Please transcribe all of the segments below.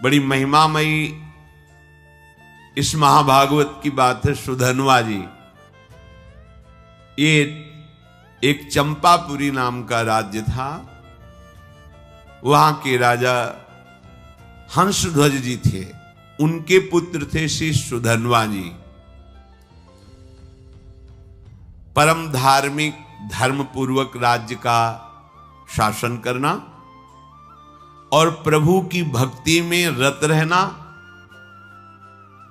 बड़ी महिमामयी इस महाभागवत की बात है। सुधन्वा जी, ये एक चंपापुरी नाम का राज्य था। वहां के राजा हंसध्वज जी थे, उनके पुत्र थे श्री सुधन्वा जी। परम धार्मिक, धर्मपूर्वक राज्य का शासन करना और प्रभु की भक्ति में रत रहना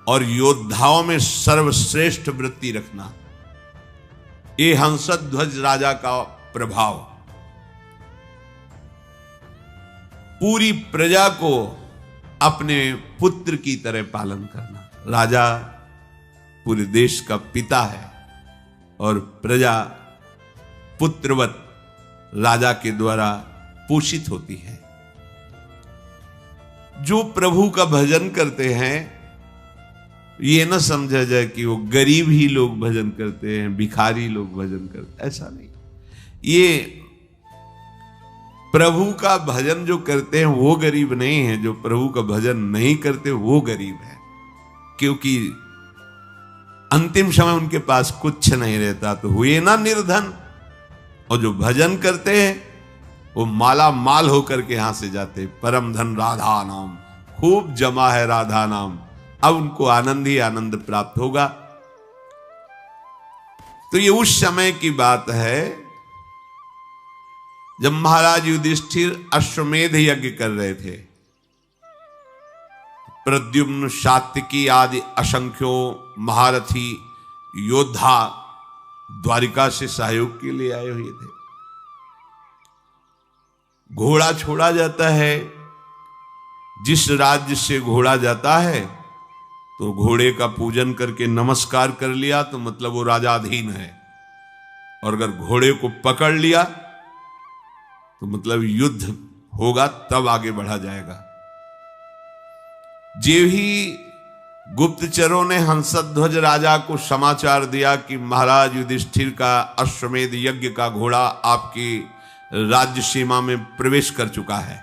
और योद्धाओं में सर्वश्रेष्ठ वृत्ति रखना, ये हंसध्वज राजा का प्रभाव। पूरी प्रजा को अपने पुत्र की तरह पालन करना। राजा पूरे देश का पिता है और प्रजा पुत्रवत राजा के द्वारा पोषित होती है। जो प्रभु का भजन करते हैं, ये न समझा जाए कि वो गरीब ही लोग भजन करते हैं, भिखारी लोग भजन करते हैं, ऐसा नहीं। ये प्रभु का भजन जो करते हैं वो गरीब नहीं है, जो प्रभु का भजन नहीं करते वो गरीब है, क्योंकि अंतिम समय उनके पास कुछ नहीं रहता, तो हुए ना निर्धन। और जो भजन करते हैं वो माला माल होकर के यहां से जाते। परम धन राधा नाम, खूब जमा है राधा नाम, अब उनको आनंद ही आनंद प्राप्त होगा। तो ये उस समय की बात है जब महाराज युधिष्ठिर अश्वमेध यज्ञ कर रहे थे। प्रद्युम्न, सात्विकी आदि असंख्यों महारथी योद्धा द्वारिका से सहयोग के लिए आए हुए थे। घोड़ा छोड़ा जाता है, जिस राज्य से घोड़ा जाता है तो घोड़े का पूजन करके नमस्कार कर लिया तो मतलब वो राजाधीन है, और अगर घोड़े को पकड़ लिया तो मतलब युद्ध होगा, तब आगे बढ़ा जाएगा। जे ही गुप्तचरों ने हंसध्वज राजा को समाचार दिया कि महाराज युधिष्ठिर का अश्वमेध यज्ञ का घोड़ा आपकी राज्य सीमा में प्रवेश कर चुका है,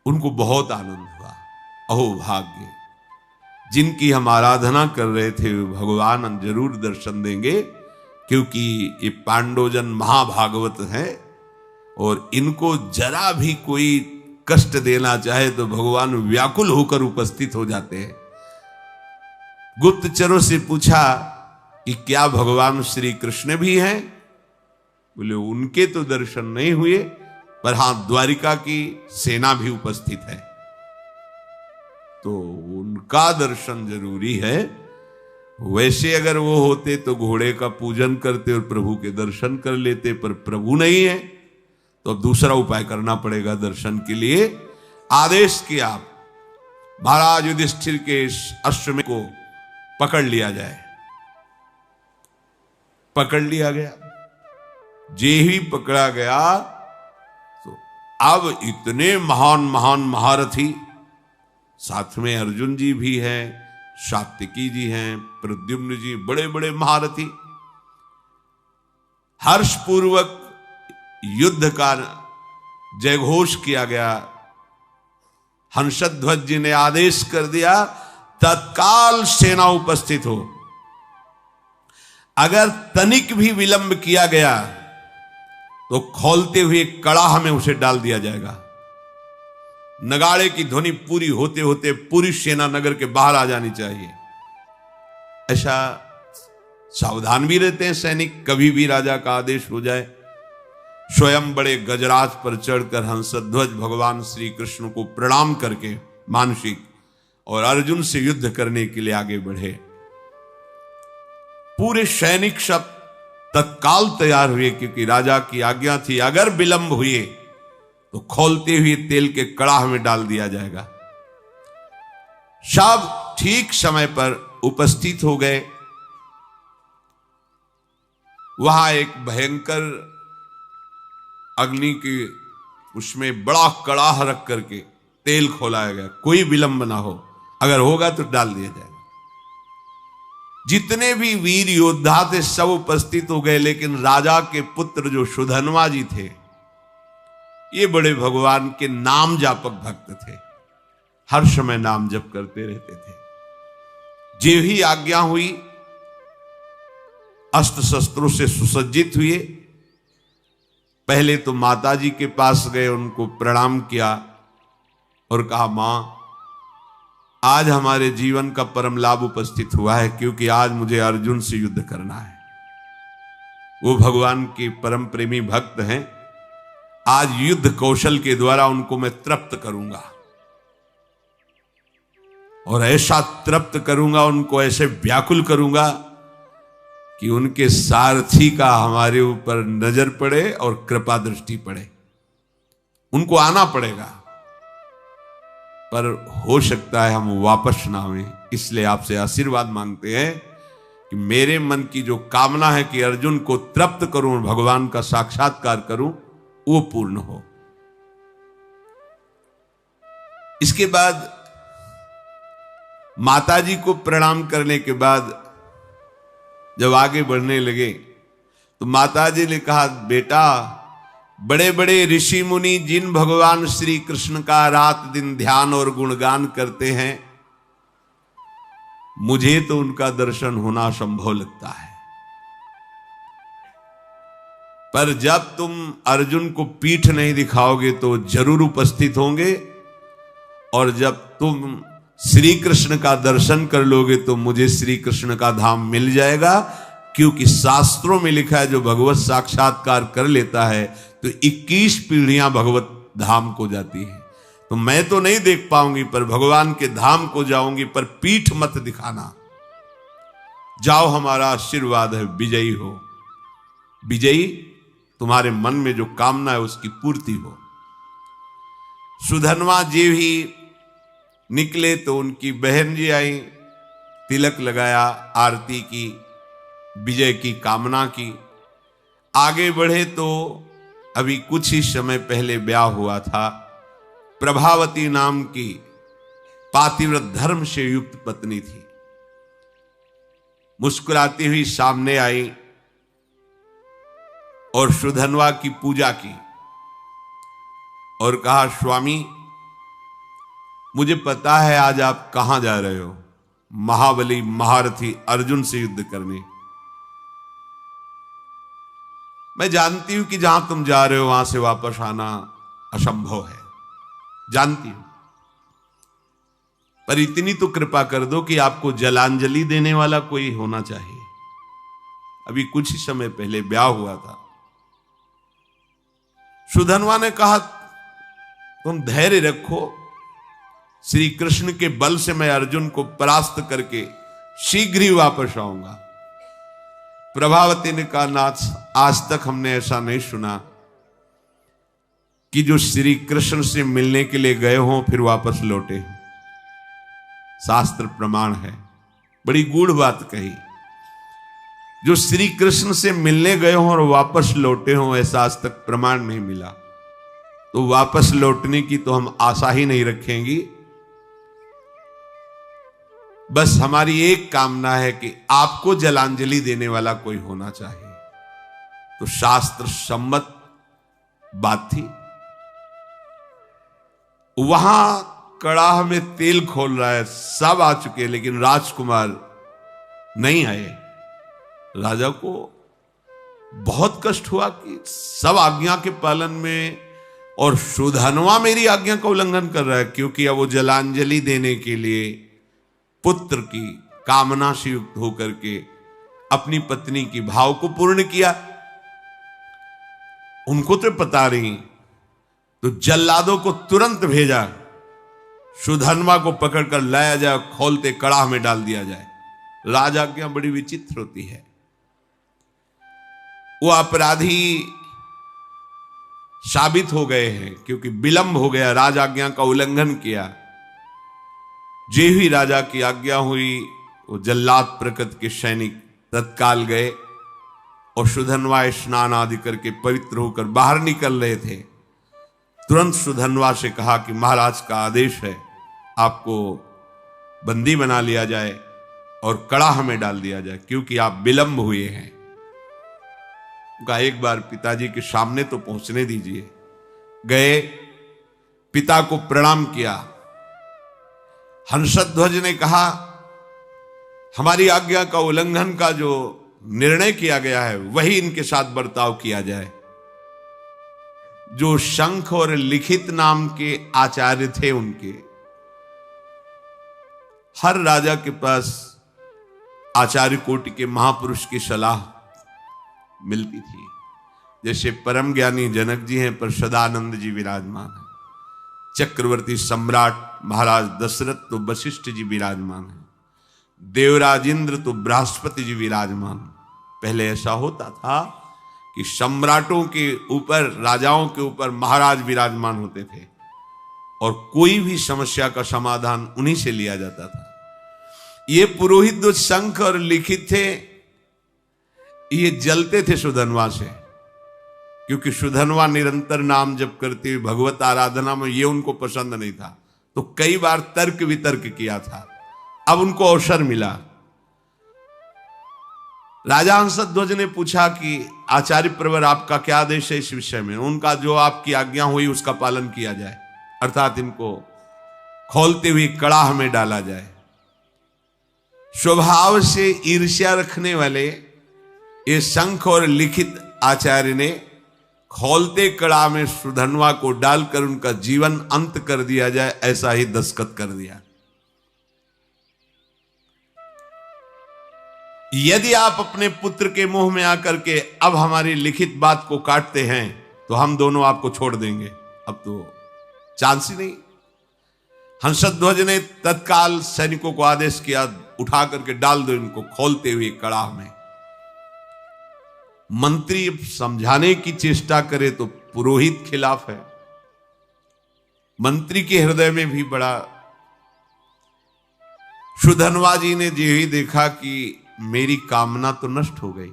उनको बहुत आनंद हुआ। अहो भाग्य, जिनकी हम आराधना कर रहे थे भगवान जरूर दर्शन देंगे, क्योंकि ये पांडवजन महाभागवत हैं और इनको जरा भी कोई कष्ट देना चाहे तो भगवान व्याकुल होकर उपस्थित हो जाते हैं। गुप्तचरों से पूछा कि क्या भगवान श्री कृष्ण भी हैं? बोले उनके तो दर्शन नहीं हुए, पर हां द्वारिका की सेना भी उपस्थित है, तो उनका दर्शन जरूरी है। वैसे अगर वो होते तो घोड़े का पूजन करते और प्रभु के दर्शन कर लेते, पर प्रभु नहीं है तो अब दूसरा उपाय करना पड़ेगा दर्शन के लिए। आदेश किया महाराज युधिष्ठिर के इस अश्वमेध को पकड़ लिया जाए। पकड़ लिया गया। जे ही पकड़ा गया तो अब इतने महान महान महारथी, साथ में अर्जुन जी भी हैं, सात्विकी जी हैं, प्रद्युम्न जी, बड़े बड़े महारथी। हर्षपूर्वक युद्ध का जयघोष किया गया। हंसध्वज जी ने आदेश कर दिया तत्काल सेना उपस्थित हो। अगर तनिक भी विलंब किया गया तो खौलते हुए कड़ाह में उसे डाल दिया जाएगा। नगाड़े की ध्वनि पूरी होते होते पूरी सेना नगर के बाहर आ जानी चाहिए। ऐसा सावधान भी रहते हैं सैनिक, कभी भी राजा का आदेश हो जाए। स्वयं बड़े गजराज पर चढ़कर हंसध्वज भगवान श्री कृष्ण को प्रणाम करके मानसिक और अर्जुन से युद्ध करने के लिए आगे बढ़े। पूरे सैनिक सब तत्काल तैयार हुए, क्योंकि राजा की आज्ञा थी अगर विलंब हुए तो खौलते हुए तेल के कड़ाह में डाल दिया जाएगा। सब ठीक समय पर उपस्थित हो गए। वहां एक भयंकर अग्नि के उसमें बड़ा कड़ाह रख करके तेल खोलाया गया, कोई विलंब ना हो, अगर होगा तो डाल दिया जाएगा। जितने भी वीर योद्धा थे सब उपस्थित हो गए, लेकिन राजा के पुत्र जो सुधन्वा जी थे ये बड़े भगवान के नाम जापक भक्त थे, हर समय नाम जप करते रहते थे। जे ही आज्ञा हुई, अस्त्र शस्त्रों से सुसज्जित हुए। पहले तो माताजी के पास गए, उनको प्रणाम किया और कहा, मां, आज हमारे जीवन का परम लाभ उपस्थित हुआ है, क्योंकि आज मुझे अर्जुन से युद्ध करना है। वो भगवान के परम प्रेमी भक्त हैं। आज युद्ध कौशल के द्वारा उनको मैं तृप्त करूंगा, और ऐसा तृप्त करूंगा, उनको ऐसे व्याकुल करूंगा कि उनके सारथी का हमारे ऊपर नजर पड़े और कृपा दृष्टि पड़े। उनको आना पड़ेगा, पर हो सकता है हम वापस ना आए। इसलिए आपसे आशीर्वाद मांगते हैं कि मेरे मन की जो कामना है कि अर्जुन को तृप्त करूं और भगवान का साक्षात्कार करूं, वो पूर्ण हो। इसके बाद माताजी को प्रणाम करने के बाद जब आगे बढ़ने लगे तो माताजी ने कहा, बेटा, बड़े बड़े ऋषि मुनि जिन भगवान श्री कृष्ण का रात दिन ध्यान और गुणगान करते हैं, मुझे तो उनका दर्शन होना संभव लगता है। पर जब तुम अर्जुन को पीठ नहीं दिखाओगे तो जरूर उपस्थित होंगे, और जब तुम श्री कृष्ण का दर्शन कर लोगे तो मुझे श्री कृष्ण का धाम मिल जाएगा। क्योंकि शास्त्रों में लिखा है, जो भगवत साक्षात्कार कर लेता है तो 21 पीढ़ियां भगवत धाम को जाती है। तो मैं तो नहीं देख पाऊंगी, पर भगवान के धाम को जाऊंगी, पर पीठ मत दिखाना। जाओ, हमारा आशीर्वाद है, विजयी हो। विजयी, तुम्हारे मन में जो कामना है उसकी पूर्ति हो। सुधनवा जी भी निकले तो उनकी बहन जी आई, तिलक लगाया, आरती की, विजय की कामना की। आगे बढ़े तो अभी कुछ ही समय पहले ब्याह हुआ था। प्रभावती नाम की पातिव्रत धर्म से युक्त पत्नी थी। मुस्कुराती हुई सामने आई और सुधनवा की पूजा की और कहा, स्वामी, मुझे पता है आज आप कहां जा रहे हो, महाबली महारथी अर्जुन से युद्ध करने। मैं जानती हूं कि जहां तुम जा रहे हो वहां से वापस आना असंभव है, जानती हूं, पर इतनी तो कृपा कर दो कि आपको जलांजलि देने वाला कोई होना चाहिए। अभी कुछ ही समय पहले ब्याह हुआ था। सुधनवा ने कहा, तुम धैर्य रखो, श्री कृष्ण के बल से मैं अर्जुन को परास्त करके शीघ्र ही वापस आऊंगा। प्रभावती ने कहा, नाथ, आज तक हमने ऐसा नहीं सुना कि जो श्री कृष्ण से मिलने के लिए गए हों फिर वापस लौटे हों। शास्त्र प्रमाण है, बड़ी गूढ़ बात कही। जो श्री कृष्ण से मिलने गए हों और वापस लौटे हों, ऐसा आज तक प्रमाण नहीं मिला। तो वापस लौटने की तो हम आशा ही नहीं रखेंगी। बस हमारी एक कामना है कि आपको जलांजलि देने वाला कोई होना चाहिए। तो शास्त्र सम्मत बात थी। वहां कड़ाह में तेल खोल रहा है, सब आ चुके, लेकिन राजकुमार नहीं आए। राजा को बहुत कष्ट हुआ कि सब आज्ञा के पालन में, और सुधनवा मेरी आज्ञा का उल्लंघन कर रहा है, क्योंकि अब वो जलांजलि देने के लिए पुत्र की कामना से युक्त होकर के अपनी पत्नी की भाव को पूर्ण किया। उनको तो पता नहीं, तो जल्लादों को तुरंत भेजा, सुधनवा को पकड़कर लाया जाए, खोलते कड़ाह में डाल दिया जाए। राजाज्ञा बड़ी विचित्र होती है। वो अपराधी साबित हो गए हैं, क्योंकि विलंब हो गया, राजाज्ञा का उल्लंघन किया। जे ही राजा की आज्ञा हुई, वो जल्लाद प्रकृति के सैनिक तत्काल गए और सुधनवा स्नान आदि करके पवित्र होकर बाहर निकल रहे थे। तुरंत सुधनवा से कहा कि महाराज का आदेश है, आपको बंदी बना लिया जाए और कड़ाह में डाल दिया जाए, क्योंकि आप विलंब हुए हैं। उनका एक बार पिताजी के सामने तो पहुंचने दीजिए। गए, पिता को प्रणाम किया। हंसध्वज ने कहा, हमारी आज्ञा का उल्लंघन का जो निर्णय किया गया है वही इनके साथ बर्ताव किया जाए। जो शंख और लिखित नाम के आचार्य थे, उनके हर राजा के पास आचार्य कोटि के महापुरुष की सलाह मिलती थी। जैसे परम ज्ञानी जनक जी हैं, पर सदानंद जी विराजमान हैं। चक्रवर्ती सम्राट महाराज दशरथ तो वशिष्ठ जी विराजमान हैं। देवराज इंद्र तो बृहस्पति जी विराजमान। पहले ऐसा होता था कि सम्राटों के ऊपर, राजाओं के ऊपर महाराज विराजमान होते थे और कोई भी समस्या का समाधान उन्हीं से लिया जाता था। ये पुरोहित जो शंख और लिखित थे, ये जलते थे सुधनवा से, क्योंकि सुधनवा निरंतर नाम जप करते हुए भगवत आराधना में ये उनको पसंद नहीं था। तो कई बार तर्क वितर्क किया था। अब उनको अवसर मिला। राजा हंसध्वज ने पूछा कि आचार्य प्रवर, आपका क्या आदेश है इस विषय में? उनका जो आपकी आज्ञा हुई उसका पालन किया जाए, अर्थात इनको खोलते हुए कड़ाह में डाला जाए। स्वभाव से ईर्ष्या रखने वाले ये शंख और लिखित आचार्य ने खोलते कड़ा में सुधनवा को डालकर उनका जीवन अंत कर दिया जाए, ऐसा ही दस्तखत कर दिया। यदि आप अपने पुत्र के मुंह में आकर के अब हमारी लिखित बात को काटते हैं तो हम दोनों आपको छोड़ देंगे। अब तो चांस ही नहीं। हंसध्वज ने तत्काल सैनिकों को आदेश किया, उठा करके डाल दो इनको खोलते हुए कड़ाह में। मंत्री समझाने की चेष्टा करे तो पुरोहित खिलाफ है। मंत्री के हृदय में भी बड़ा। सुधनवा जी ने जो ही देखा कि मेरी कामना तो नष्ट हो गई।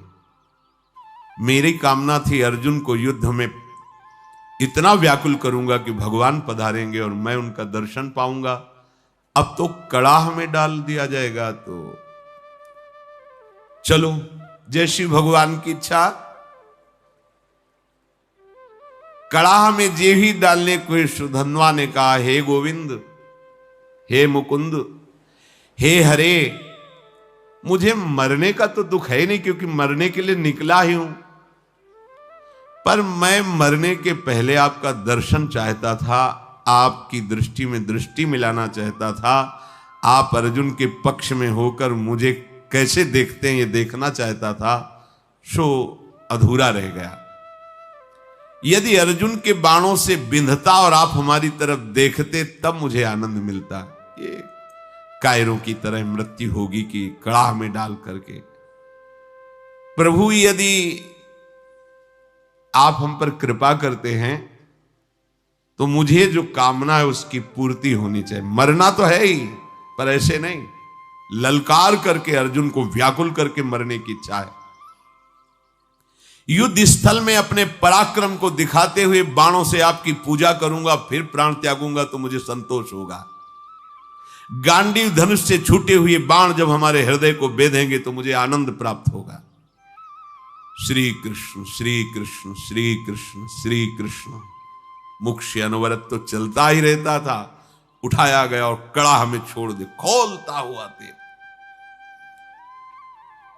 मेरी कामना थी अर्जुन को युद्ध में इतना व्याकुल करूंगा कि भगवान पधारेंगे और मैं उनका दर्शन पाऊंगा। अब तो कड़ाह में डाल दिया जाएगा। तो चलो, जैसी भगवान की इच्छा। कड़ाह में जे ही डालने को सुधनवा ने कहा, हे गोविंद, हे मुकुंद, हे हरे, मुझे मरने का तो दुख है नहीं, क्योंकि मरने के लिए निकला ही हूं, पर मैं मरने के पहले आपका दर्शन चाहता था, आपकी दृष्टि में दृष्टि मिलाना चाहता था। आप अर्जुन के पक्ष में होकर मुझे कैसे देखते हैं ये देखना चाहता था, सो अधूरा रह गया। यदि अर्जुन के बाणों से बिंधता और आप हमारी तरफ देखते तब मुझे आनंद मिलता। ये कायरों की तरह मृत्यु होगी कि कड़ाह में डाल करके। प्रभु, यदि आप हम पर कृपा करते हैं तो मुझे जो कामना है उसकी पूर्ति होनी चाहिए। मरना तो है ही, पर ऐसे नहीं, ललकार करके अर्जुन को व्याकुल करके मरने की इच्छा है। युद्ध स्थल में अपने पराक्रम को दिखाते हुए बाणों से आपकी पूजा करूंगा, फिर प्राण त्यागूंगा तो मुझे संतोष होगा। गांडीव धनुष से छूटे हुए बाण जब हमारे हृदय को बेधेंगे तो मुझे आनंद प्राप्त होगा। श्री कृष्ण श्री कृष्ण श्री कृष्ण श्री कृष्ण। मुख से अनवरत तो चलता ही रहता था। उठाया गया और कड़ाह में छोड़ दे, खोलता हुआ तेल।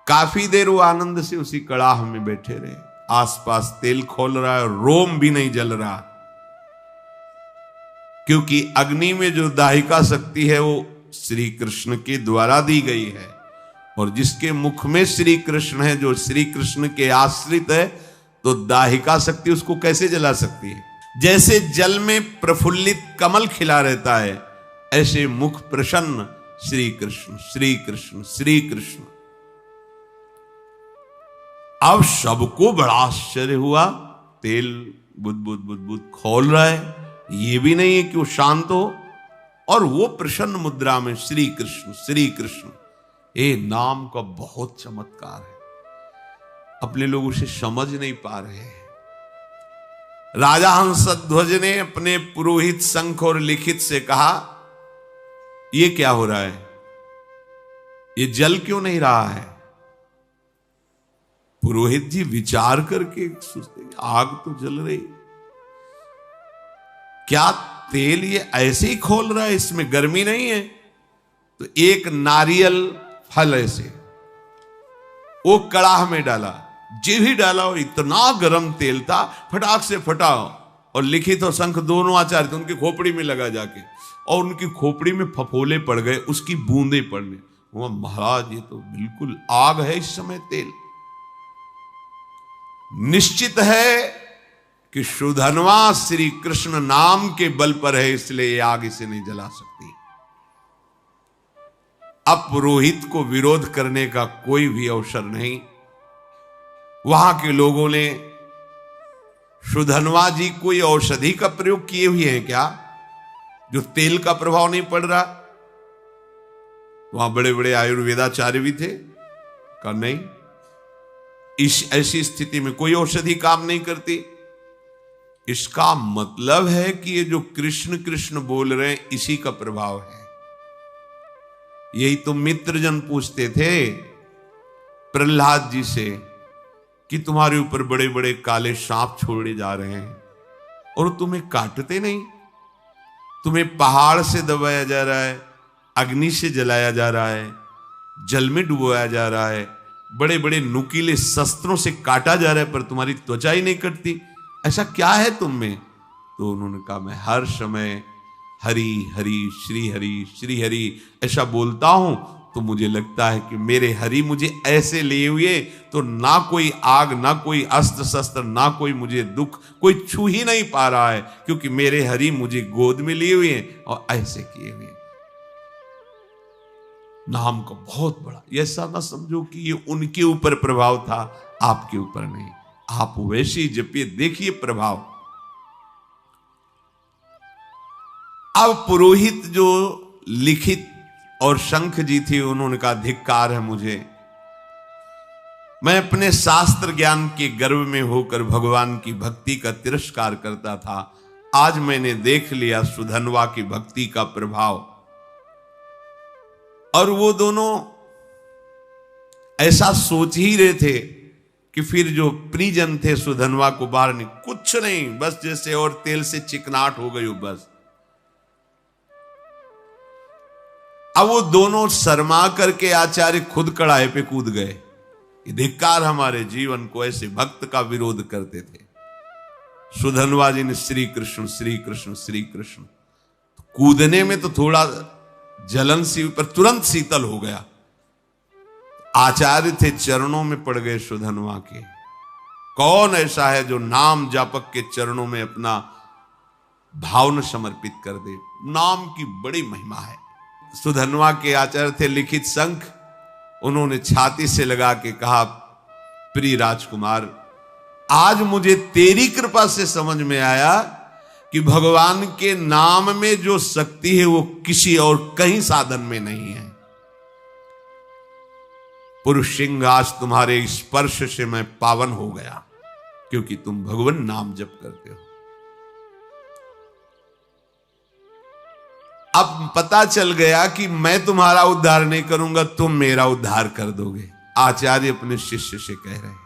काफी देर वो आनंद से उसी कड़ाह में बैठे रहे। आसपास तेल खोल रहा है, रोम भी नहीं जल रहा, क्योंकि अग्नि में जो दाहिका शक्ति है वो श्री कृष्ण के द्वारा दी गई है, और जिसके मुख में श्री कृष्ण है, जो श्री कृष्ण के आश्रित है, तो दाहिका शक्ति उसको कैसे जला सकती है? जैसे जल में प्रफुल्लित कमल खिला रहता है, ऐसे मुख प्रसन्न श्री कृष्ण श्री कृष्ण श्री कृष्ण। अब सबको बड़ा आश्चर्य हुआ। तेल बुद बुद बुद बुद खोल रहा है, ये भी नहीं है कि वो शांत हो, और वो प्रसन्न मुद्रा में श्री कृष्ण श्री कृष्ण। ये नाम का बहुत चमत्कार है, अपने लोग उसे समझ नहीं पा रहे हैं। राजा हंसध्वज ने अपने पुरोहित शंख और लिखित से कहा, ये क्या हो रहा है? ये जल क्यों नहीं रहा है? पुरोहित जी विचार करके सोचते, आग तो जल रही। क्या तेल ये ऐसे ही खोल रहा है, इसमें गर्मी नहीं है? तो एक नारियल फल ऐसे वो कड़ाह में डाला, जी भी डाला, और इतना गर्म तेल था, फटाक से फटा। और लिखित और शंख दोनों आचार्य थे, उनकी खोपड़ी में लगा जाके, और उनकी खोपड़ी में फफोले पड़ गए, उसकी बूंदे पड़ने। वो महाराज ये तो बिल्कुल आग है इस समय तेल। निश्चित है कि सुधनवा श्री कृष्ण नाम के बल पर है, इसलिए आग इसे नहीं जला सकती। अब पुरोहित को विरोध करने का कोई भी अवसर नहीं। वहां के लोगों ने सुधनवा जी कोई औषधि का प्रयोग किए हुए हैं क्या, जो तेल का प्रभाव नहीं पड़ रहा? वहां बड़े बड़े आयुर्वेदाचार्य भी थे, कहा नहीं, इस ऐसी स्थिति में कोई औषधि काम नहीं करती। इसका मतलब है कि ये जो कृष्ण कृष्ण बोल रहे हैं इसी का प्रभाव है। यही तो मित्रजन पूछते थे प्रहलाद जी से कि तुम्हारे ऊपर बड़े बड़े काले सांप छोड़े जा रहे हैं और तुम्हें काटते नहीं, तुम्हें पहाड़ से दबाया जा रहा है, अग्नि से जलाया जा रहा है, जल में डुबोया जा रहा है, बड़े बड़े नुकीले शस्त्रों से काटा जा रहा है, पर तुम्हारी त्वचा ही नहीं कटती, ऐसा क्या है तुम में? तो उन्होंने कहा मैं हर समय हरि हरि श्री हरि ऐसा बोलता हूं, तो मुझे लगता है कि मेरे हरि मुझे ऐसे लिए हुए तो ना कोई आग, ना कोई अस्त्र शस्त्र, ना कोई मुझे दुख, कोई छू ही नहीं पा रहा है, क्योंकि मेरे हरि मुझे गोद में लिए हुए हैं और ऐसे किए हुए हैं। नाम का बहुत बड़ा, ऐसा ना समझो कि ये उनके ऊपर प्रभाव था, आपके ऊपर नहीं। आप वैसे ही जपिए, देखिए प्रभाव। अब पुरोहित जो लिखित और शंख जी थी, उन्होंने कहा धिक्कार है मुझे, मैं अपने शास्त्र ज्ञान के गर्व में होकर भगवान की भक्ति का तिरस्कार करता था, आज मैंने देख लिया सुधनवा की भक्ति का प्रभाव। और वो दोनों ऐसा सोच ही रहे थे कि फिर जो परिजन थे सुधनवा को बाहर नहीं, कुछ नहीं, बस जैसे और तेल से चिकनाहट हो गई हो बस। अब वो दोनों शर्मा करके आचार्य खुद कड़ाहे पे कूद गए। धिक्कार हमारे जीवन को, ऐसे भक्त का विरोध करते थे। सुधनवा जी ने श्री कृष्ण श्री कृष्ण श्री कृष्ण, कूदने में तो थोड़ा जलन सी, पर तुरंत शीतल हो गया। आचार्य थे, चरणों में पड़ गए सुधनवा के। कौन ऐसा है जो नाम जापक के चरणों में अपना भाव समर्पित कर दे? नाम की बड़ी महिमा है। सुधनवा के आचार्य थे लिखित शंख, उन्होंने छाती से लगा के कहा, प्रिय राजकुमार, आज मुझे तेरी कृपा से समझ में आया कि भगवान के नाम में जो शक्ति है वो किसी और कहीं साधन में नहीं है। पुरुष सिंह, आज तुम्हारे स्पर्श से मैं पावन हो गया, क्योंकि तुम भगवान नाम जप करते हो। अब पता चल गया कि मैं तुम्हारा उद्धार नहीं करूंगा, तुम मेरा उद्धार कर दोगे। आचार्य अपने शिष्य से कह रहे हैं,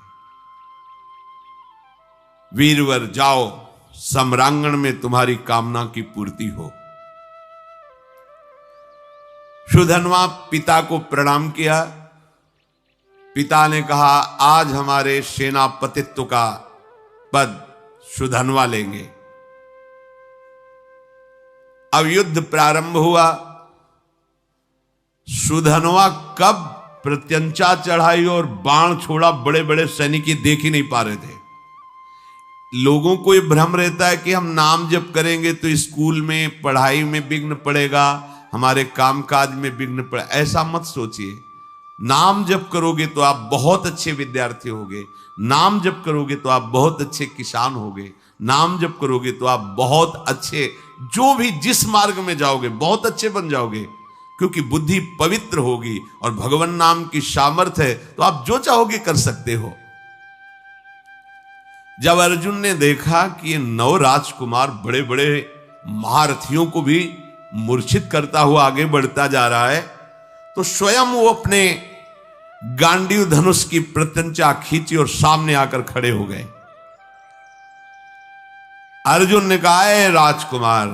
वीरवर जाओ, सम्रांगण में तुम्हारी कामना की पूर्ति हो। सुधनवा पिता को प्रणाम किया। पिता ने कहा, आज हमारे सेनापतित्व का पद सुधनवा लेंगे। अब युद्ध प्रारंभ हुआ। सुधनवा कब प्रत्यंचा चढ़ाई और बाण छोड़ा, बड़े बड़े सैनिक देख ही नहीं पा रहे थे। लोगों को यह भ्रम रहता है कि हम नाम जप करेंगे तो स्कूल में पढ़ाई में विघ्न पड़ेगा, हमारे कामकाज में विघ्न पड़े, ऐसा मत सोचिए। नाम जप करोगे तो आप बहुत अच्छे विद्यार्थी होगे, नाम जप करोगे तो आप बहुत अच्छे किसान होगे, नाम जप करोगे तो आप बहुत अच्छे, जो भी जिस मार्ग में जाओगे बहुत अच्छे बन जाओगे, क्योंकि बुद्धि पवित्र होगी और भगवान नाम की सामर्थ्य है, तो आप जो चाहोगे कर सकते हो। जब अर्जुन ने देखा कि ये 9 राजकुमार बड़े बड़े महारथियों को भी मूर्छित करता हुआ आगे बढ़ता जा रहा है, तो स्वयं वो अपने गांडीव धनुष की प्रत्यंचा खींची और सामने आकर खड़े हो गए। अर्जुन ने कहा है राजकुमार,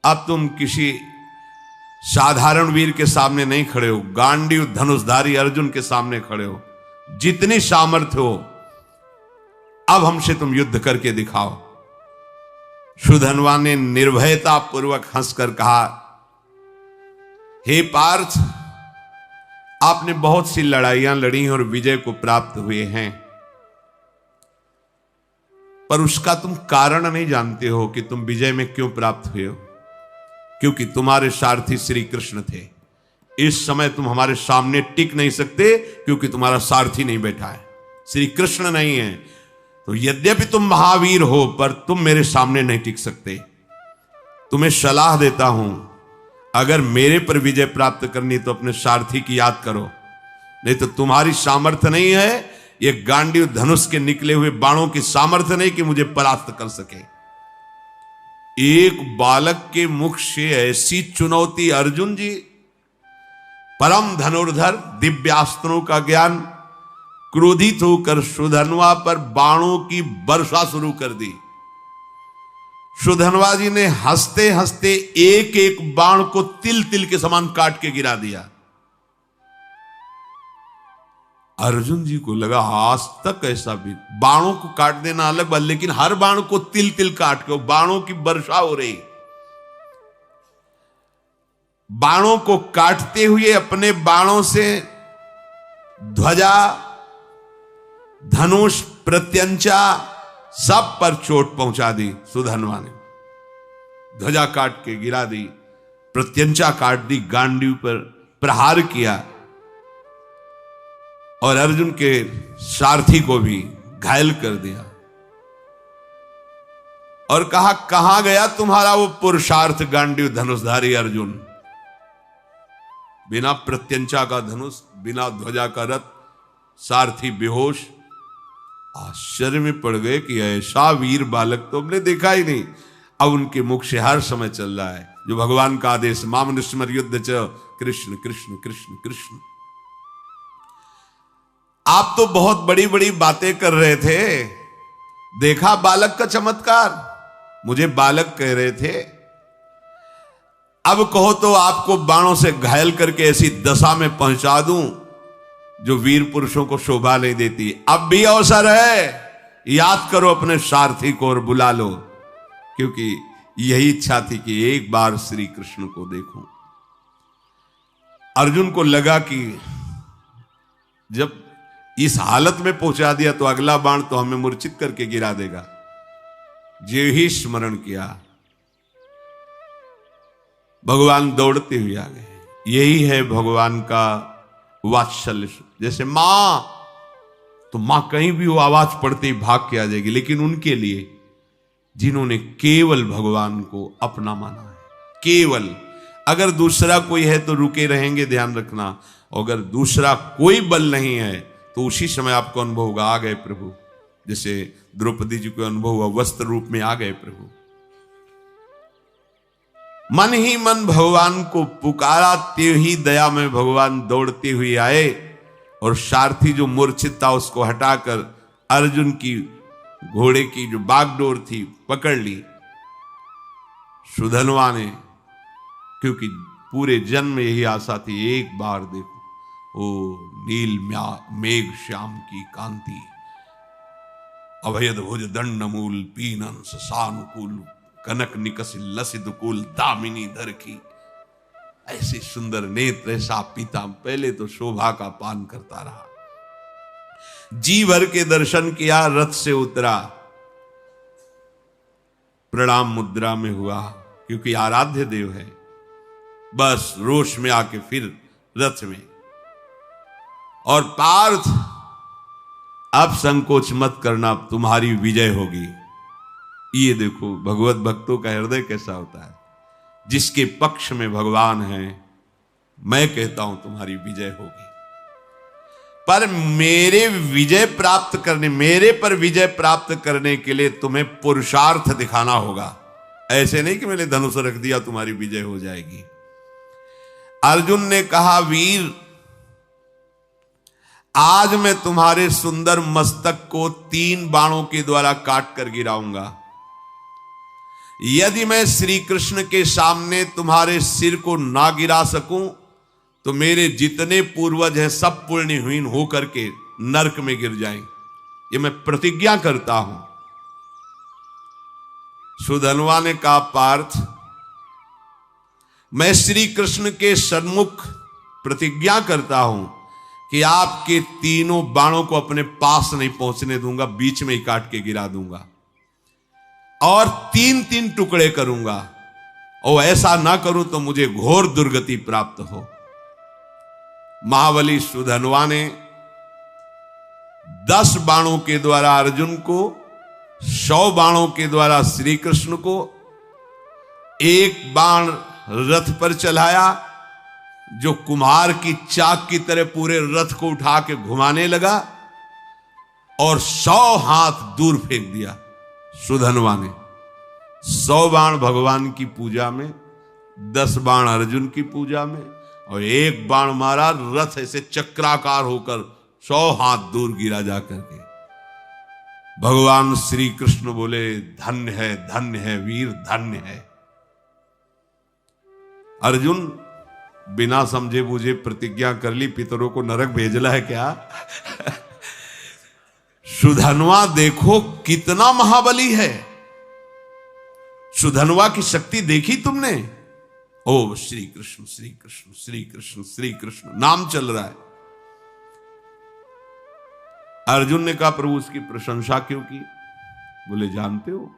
अब तुम किसी साधारण वीर के सामने नहीं खड़े हो, गांडीव धनुषधारी अर्जुन के सामने खड़े हो। जितनी सामर्थ्य हो अब हमसे तुम युद्ध करके दिखाओ। सुधन्वा ने निर्भयता पूर्वक हंसकर कहा, हे पार्थ, आपने बहुत सी लड़ाइयां लड़ी और विजय को प्राप्त हुए हैं, पर उसका तुम कारण नहीं जानते हो कि तुम विजय में क्यों प्राप्त हुए हो। क्योंकि तुम्हारे सारथी श्री कृष्ण थे। इस समय तुम हमारे सामने टिक नहीं सकते क्योंकि तुम्हारा सारथी नहीं बैठा है, श्री कृष्ण नहीं है। तो यद्यपि तुम महावीर हो पर तुम मेरे सामने नहीं टिक सकते। तुम्हें सलाह देता हूं, अगर मेरे पर विजय प्राप्त करनी तो अपने सारथी की याद करो, नहीं तो तुम्हारी सामर्थ्य नहीं है, ये गांडीव धनुष के निकले हुए बाणों की सामर्थ्य नहीं कि मुझे परास्त कर सके। एक बालक के मुख से ऐसी चुनौती, अर्जुन जी परम धनुर्धर, दिव्यास्त्रों का ज्ञान, क्रोधित होकर सुधन्वा पर बाणों की वर्षा शुरू कर दी। सुधन्वा जी ने हंसते हंसते एक एक बाण को तिल तिल के समान काट के गिरा दिया। अर्जुन जी को लगा आज तक ऐसा भी, बाणों को काट देना अलग बात, लेकिन हर बाण को तिल तिल काट के बाणों की वर्षा हो रही। बाणों को काटते हुए अपने बाणों से ध्वजा, धनुष, प्रत्यंचा सब पर चोट पहुंचा दी। सुधन्वा ने ध्वजा काट के गिरा दी, प्रत्यंचा काट दी, गांडीव पर प्रहार किया और अर्जुन के सारथी को भी घायल कर दिया और कहा, कहां गया तुम्हारा वो पुरुषार्थ गांडीव धनुषधारी अर्जुन। बिना प्रत्यंचा का धनुष, बिना ध्वजा का रथ, सारथी बेहोश। आश्चर्य में पड़ गए कि ऐसा वीर बालक तो हमने देखा ही नहीं। अब उनके मुख से हर समय चल रहा है जो भगवान का आदेश, मामनुस्मर युद्ध च कृष्ण कृष्ण कृष्ण कृष्ण। आप तो बहुत बड़ी बड़ी बातें कर रहे थे, देखा बालक का चमत्कार, मुझे बालक कह रहे थे, अब कहो तो आपको बाणों से घायल करके ऐसी दशा में पहुंचा दूं जो वीर पुरुषों को शोभा नहीं देती। अब भी अवसर है, याद करो अपने सारथी को और बुला लो, क्योंकि यही इच्छा थी कि एक बार श्री कृष्ण को देखूं। अर्जुन को लगा कि जब इस हालत में पहुंचा दिया तो अगला बाण तो हमें मूर्छित करके गिरा देगा। जो ही स्मरण किया, भगवान दौड़ते हुए आ गए। यही है भगवान का वात्सल्य। जैसे मां, तो मां कहीं भी वो आवाज पड़ते ही भाग के आ जाएगी, लेकिन उनके लिए जिन्होंने केवल भगवान को अपना माना है, केवल, अगर दूसरा कोई है तो रुके रहेंगे, ध्यान रखना। अगर दूसरा कोई बल नहीं है तो उसी समय आपको अनुभव होगा, आ गए प्रभु। जैसे द्रौपदी जी को अनुभव हुआ, वस्त्र रूप में आ गए प्रभु। मन ही मन भगवान को पुकारा, ते ही दया में भगवान दौड़ते हुए आए और सारथी जो मूर्छित था उसको हटाकर अर्जुन की घोड़े की जो बागडोर थी पकड़ ली सुधन्वा ने, क्योंकि पूरे जन्म में यही आशा थी, एक बार देखो ओ नील मेघ श्याम की कांति, अभयद भुज दंड मूल पीनन सानुकूल, कनक निकस लसित कुल दामिनी धर की। ऐसे सुंदर नेत्र, ऐसा पीता, पहले तो शोभा का पान करता रहा। जी भर के दर्शन किया, रथ से उतरा, प्रणाम मुद्रा में हुआ, क्योंकि आराध्य देव है। बस रोष में आके फिर रथ में, और पार्थ अब संकोच मत करना, तुम्हारी विजय होगी। ये देखो भगवत भक्तों का हृदय कैसा होता है। जिसके पक्ष में भगवान है, मैं कहता हूं तुम्हारी विजय होगी। पर मेरे पर विजय प्राप्त करने के लिए तुम्हें पुरुषार्थ दिखाना होगा। ऐसे नहीं कि मैंने धनुष रख दिया तुम्हारी विजय हो जाएगी। अर्जुन ने कहा, वीर आज मैं तुम्हारे सुंदर मस्तक को 3 बाणों के द्वारा काट कर गिराऊंगा। यदि मैं श्री कृष्ण के सामने तुम्हारे सिर को ना गिरा सकूं तो मेरे जितने पूर्वज हैं सब पुण्यहीन होकर के नरक में गिर जाएं। ये मैं प्रतिज्ञा करता हूं। सुधन्वा ने कहा, पार्थ, मैं श्री कृष्ण के सन्मुख प्रतिज्ञा करता हूं कि आपके तीनों बाणों को अपने पास नहीं पहुंचने दूंगा, बीच में ही काट के गिरा दूंगा और 3-3 टुकड़े करूंगा, और ऐसा ना करूं तो मुझे घोर दुर्गति प्राप्त हो। महाबली सुधन्वा ने 10 बाणों के द्वारा अर्जुन को, 100 बाणों के द्वारा श्री कृष्ण को, 1 बाण रथ पर चलाया जो कुम्हार की चाक की तरह पूरे रथ को उठा के घुमाने लगा, और 100 हाथ दूर फेंक दिया सुधन्वा ने। 100 बाण भगवान की पूजा में, 10 बाण अर्जुन की पूजा में, और 1 बाण मारा, रथ ऐसे चक्राकार होकर 100 हाथ दूर गिरा जाकर के। भगवान श्री कृष्ण बोले, धन्य है वीर, धन्य है। अर्जुन बिना समझे बूझे प्रतिज्ञा कर ली, पितरों को नरक भेजना है क्या? सुधन्वा देखो कितना महाबली है। सुधन्वा की शक्ति देखी तुमने? ओ श्री कृष्ण श्री कृष्ण श्री कृष्ण श्री कृष्ण नाम चल रहा है। अर्जुन ने कहा, प्रभु उसकी प्रशंसा क्यों की? बोले, जानते हो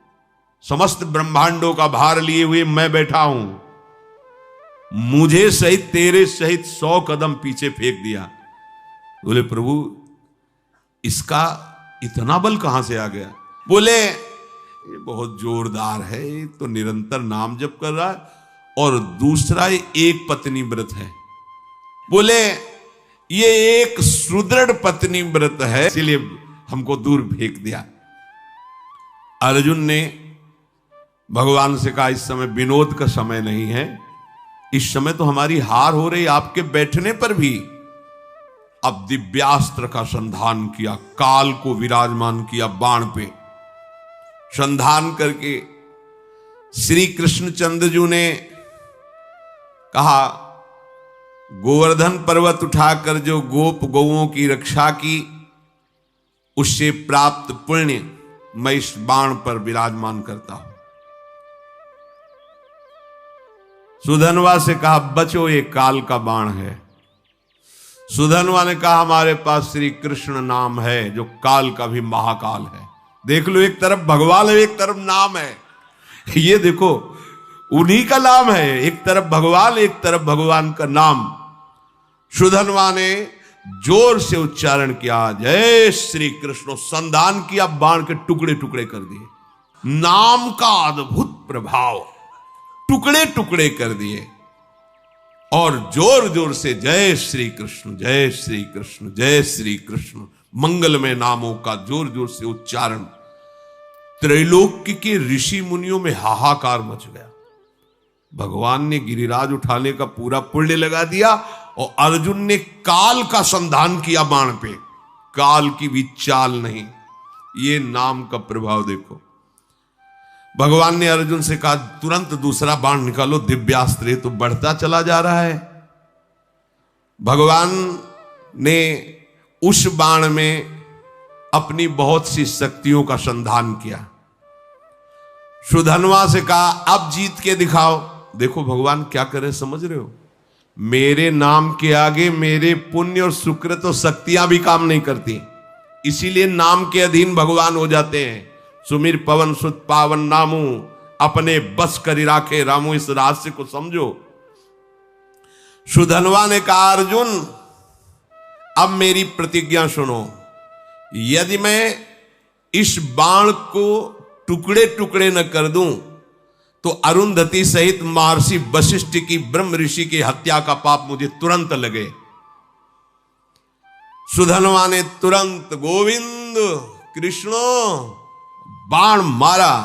समस्त ब्रह्मांडों का भार लिए हुए मैं बैठा हूं, मुझे सहित तेरे सहित 100 कदम पीछे फेंक दिया। बोले, प्रभु इसका इतना बल कहां से आ गया? बोले, ये बहुत जोरदार है, तो निरंतर नाम जप कर रहा है, और दूसरा ये एक पत्नी व्रत है। बोले, ये एक सुदृढ़ पत्नी व्रत है, इसलिए हमको दूर फेंक दिया। अर्जुन ने भगवान से कहा, इस समय विनोद का समय नहीं है, इस समय तो हमारी हार हो रही आपके बैठने पर भी। अब दिव्यास्त्र का संधान किया, काल को विराजमान किया बाण पे, संधान करके श्री कृष्णचंद्र ने कहा, गोवर्धन पर्वत उठाकर जो गोप गौओं की रक्षा की, उससे प्राप्त पुण्य मैं इस बाण पर विराजमान करता हूं। सुधन्वा से कहा, बचो ये काल का बाण है। सुधन्वा ने कहा, हमारे पास श्री कृष्ण नाम है जो काल का भी महाकाल है। देख लो, एक तरफ भगवान है, एक तरफ नाम है। ये देखो, उन्हीं का नाम है, एक तरफ भगवान, एक तरफ भगवान का नाम। सुधन्वा ने जोर से उच्चारण किया, जय श्री कृष्ण, संधान किया, बाण के टुकड़े टुकड़े कर दिए। नाम का अद्भुत प्रभाव, टुकड़े टुकड़े कर दिए, और जोर जोर से जय श्री कृष्ण जय श्री कृष्ण जय श्री कृष्ण मंगलमय नामों का जोर जोर से उच्चारण। त्रैलोक्य के ऋषि मुनियों में हाहाकार मच गया। भगवान ने गिरिराज उठाने का पूरा पुण्य लगा दिया, और अर्जुन ने काल का संधान किया बाण पे, काल की भी चाल नहीं। ये नाम का प्रभाव देखो। भगवान ने अर्जुन से कहा, तुरंत दूसरा बाण निकालो, दिव्यास्त्र तो बढ़ता चला जा रहा है। भगवान ने उस बाण में अपनी बहुत सी शक्तियों का संधान किया। सुधन्वा से कहा, अब जीत के दिखाओ। देखो भगवान क्या करे, समझ रहे हो? मेरे नाम के आगे मेरे पुण्य और सुकृत और शक्तियां भी काम नहीं करती, इसीलिए नाम के अधीन भगवान हो जाते हैं। सुमिर पवन सुत पावन नामू, अपने बस करी राखे रामू। इस रहस्य को समझो। सुधन्वा ने कहा, अर्जुन अब मेरी प्रतिज्ञा सुनो, यदि मैं इस बाण को टुकड़े टुकड़े न कर दूं तो अरुंधति सहित महर्षि वशिष्ठ की ब्रह्म ऋषि की हत्या का पाप मुझे तुरंत लगे। सुधन्वा ने तुरंत गोविंद कृष्णो बाण मारा।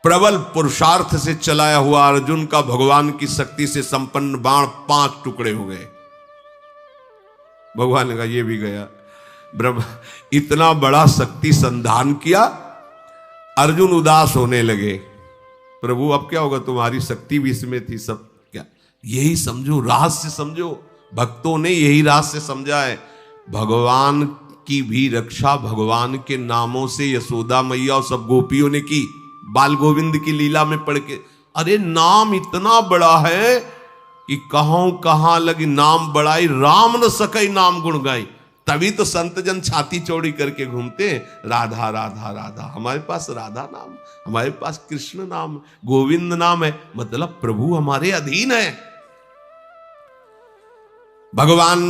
प्रबल पुरुषार्थ से चलाया हुआ अर्जुन का भगवान की शक्ति से संपन्न बाण 5 टुकड़े हो गए। भगवान ने कहा, ये भी गया। ब्रह्म इतना बड़ा शक्ति संधान किया, अर्जुन उदास होने लगे। प्रभु अब क्या होगा, तुम्हारी शक्ति भी इसमें थी, सब क्या। यही समझो, रहस्य समझो, भक्तों ने यही रहस्य समझा है। भगवान की भी रक्षा भगवान के नामों से यशोदा मैया और सब गोपियों ने की, बाल गोविंद की लीला में पढ़ के। अरे नाम इतना बड़ा है कि कहां लगी नाम बड़ाई, राम न सकई नाम गुण गाई। तभी तो संत जन छाती चौड़ी करके घूमते हैं, राधा राधा राधा। हमारे पास राधा नाम, हमारे पास कृष्ण नाम, गोविंद नाम है, मतलब प्रभु हमारे अधीन है। भगवान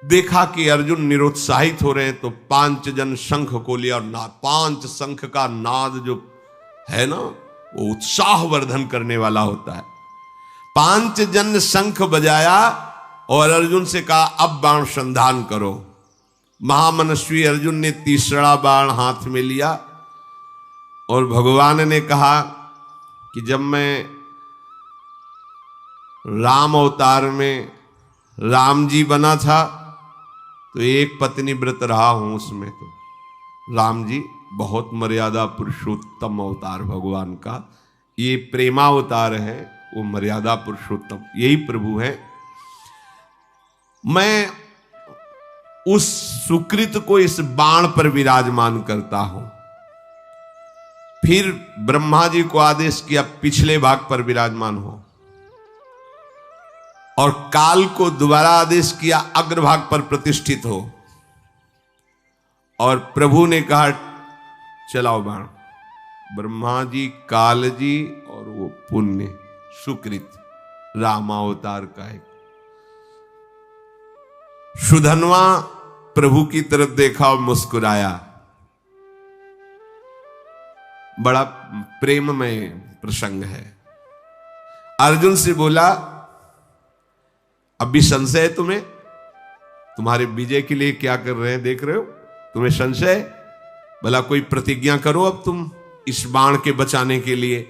देखा कि अर्जुन निरुत्साहित हो रहे हैं, तो 5 जन शंख को लिया और 5 शंख का नाद जो है ना, वो उत्साह वर्धन करने वाला होता है। 5 जन शंख बजाया और अर्जुन से कहा अब बाण संधान करो। महामनस्वी अर्जुन ने तीसरा बाण हाथ में लिया और भगवान ने कहा कि जब मैं राम अवतार में राम जी बना था तो एक पत्नी व्रत रहा हूं, उसमें तो राम जी बहुत मर्यादा पुरुषोत्तम अवतार भगवान का, ये प्रेमावतार है, वो मर्यादा पुरुषोत्तम यही प्रभु है। मैं उस सुकृत को इस बाण पर विराजमान करता हूं। फिर ब्रह्मा जी को आदेश किया पिछले भाग पर विराजमान हो, और काल को दोबारा आदेश किया अग्रभाग पर प्रतिष्ठित हो। और प्रभु ने कहा चलाओ बाण। ब्रह्मा जी, काल जी और वो पुण्य सुकृत रामावतार का एक सुधनवा प्रभु की तरफ देखा और मुस्कुराया। बड़ा प्रेममय प्रसंग है। अर्जुन से बोला अब भी संशय है तुम्हें, तुम्हारे विजय के लिए क्या कर रहे हैं देख रहे हो, तुम्हें संशय, भला कोई प्रतिज्ञा करो अब तुम इस बाण के बचाने के लिए।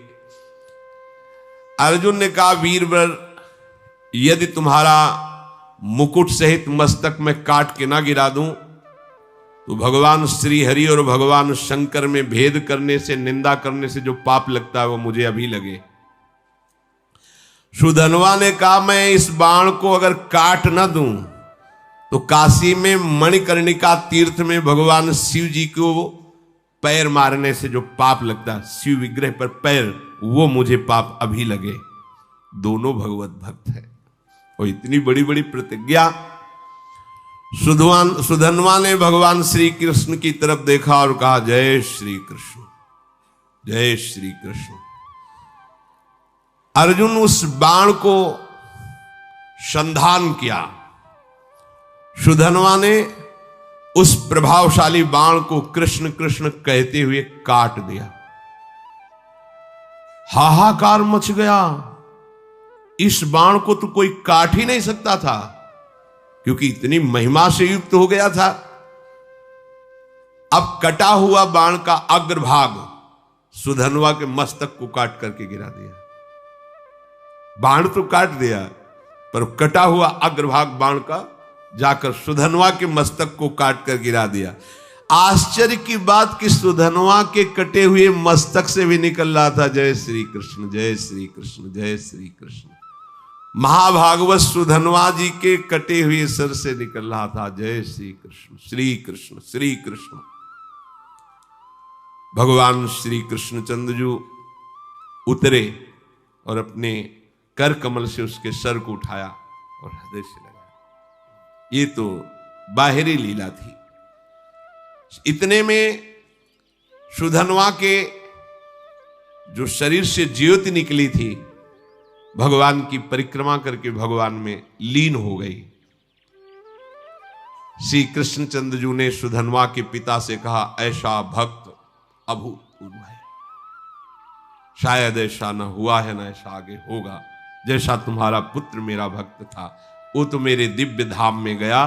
अर्जुन ने कहा वीरवर, यदि तुम्हारा मुकुट सहित मस्तक में काट के ना गिरा दूं तो भगवान श्री हरि और भगवान शंकर में भेद करने से, निंदा करने से जो पाप लगता है वो मुझे अभी लगे। सुधनवा ने कहा मैं इस बाण को अगर काट ना दूं तो काशी में मणिकर्णिका तीर्थ में भगवान शिव जी को पैर मारने से जो पाप लगता है, शिव विग्रह पर पैर, वो मुझे पाप अभी लगे। दोनों भगवत भक्त है और इतनी बड़ी बड़ी प्रतिज्ञा। सुधनवा ने भगवान श्री कृष्ण की तरफ देखा और कहा जय श्री कृष्ण, जय श्री कृष्ण। अर्जुन उस बाण को संधान किया। सुधनवा ने उस प्रभावशाली बाण को कृष्ण कृष्ण कहते हुए काट दिया। हाहाकार मच गया। इस बाण को तो कोई काट ही नहीं सकता था क्योंकि इतनी महिमा से युक्त हो गया था। अब कटा हुआ बाण का अग्रभाग सुधनवा के मस्तक को काट करके गिरा दिया। बाण तो काट दिया पर कटा हुआ अग्रभाग बाण का जाकर सुधनवा के मस्तक को काट कर गिरा दिया। आश्चर्य की बात कि सुधनवा के कटे हुए मस्तक से भी निकल रहा था जय श्री कृष्ण, जय श्री कृष्ण, जय श्री कृष्ण। महाभागवत सुधनवा जी के कटे हुए सर से निकल रहा था जय श्री कृष्ण, श्री कृष्ण, श्री कृष्ण। भगवान श्री कृष्णचंद्र जी उतरे और अपने कर कमल से उसके सर को उठाया और हृदय से लगाया। ये तो बाहरी लीला थी। इतने में सुधनवा के जो शरीर से ज्योति निकली थी भगवान की परिक्रमा करके भगवान में लीन हो गई। श्री कृष्णचंद्र जी ने सुधनवा के पिता से कहा ऐसा भक्त अभूतपूर्व है, शायद ऐसा न हुआ है, न ऐसा आगे होगा। जैसा तुम्हारा पुत्र मेरा भक्त था, वो तो मेरे दिव्य धाम में गया।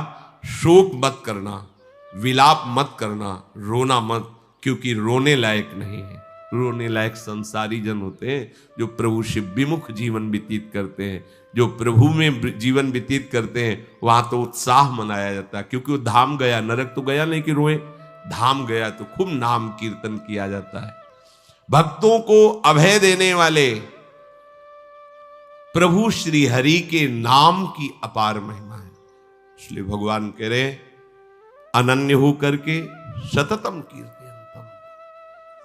शोक मत करना, विलाप मत करना, रोना मत, क्योंकि रोने लायक नहीं है। रोने लायक संसारी जन होते हैं जो प्रभु से विमुख जीवन व्यतीत करते हैं। जो प्रभु में जीवन व्यतीत करते हैं वहां तो उत्साह मनाया जाता है, क्योंकि वो धाम गया, नरक तो गया नहीं कि रोए। धाम गया तो खूब नाम कीर्तन किया जाता है। भक्तों को अभय देने वाले प्रभु श्री हरि के नाम की अपार महिमा है। इसलिए भगवान कह रहे अनन्य हो करके सततम कीर्तयन्तम,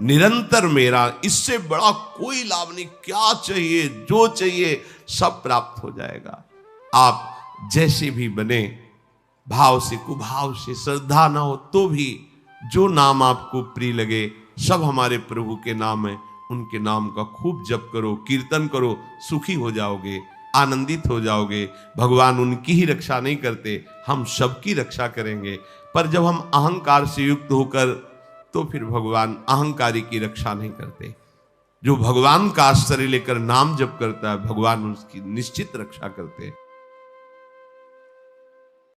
निरंतर मेरा, इससे बड़ा कोई लाभ नहीं। क्या चाहिए, जो चाहिए सब प्राप्त हो जाएगा। आप जैसे भी बने, भाव से कुभाव से, श्रद्धा ना हो तो भी जो नाम आपको प्रिय लगे, सब हमारे प्रभु के नाम है, उनके नाम का खूब जप करो, कीर्तन करो, सुखी हो जाओगे, आनंदित हो जाओगे। भगवान उनकी ही रक्षा नहीं करते, हम सबकी रक्षा करेंगे। पर जब हम अहंकार से युक्त होकर, तो फिर भगवान अहंकारी की रक्षा नहीं करते। जो भगवान का आश्रय लेकर नाम जप करता है, भगवान उसकी निश्चित रक्षा करते हैं।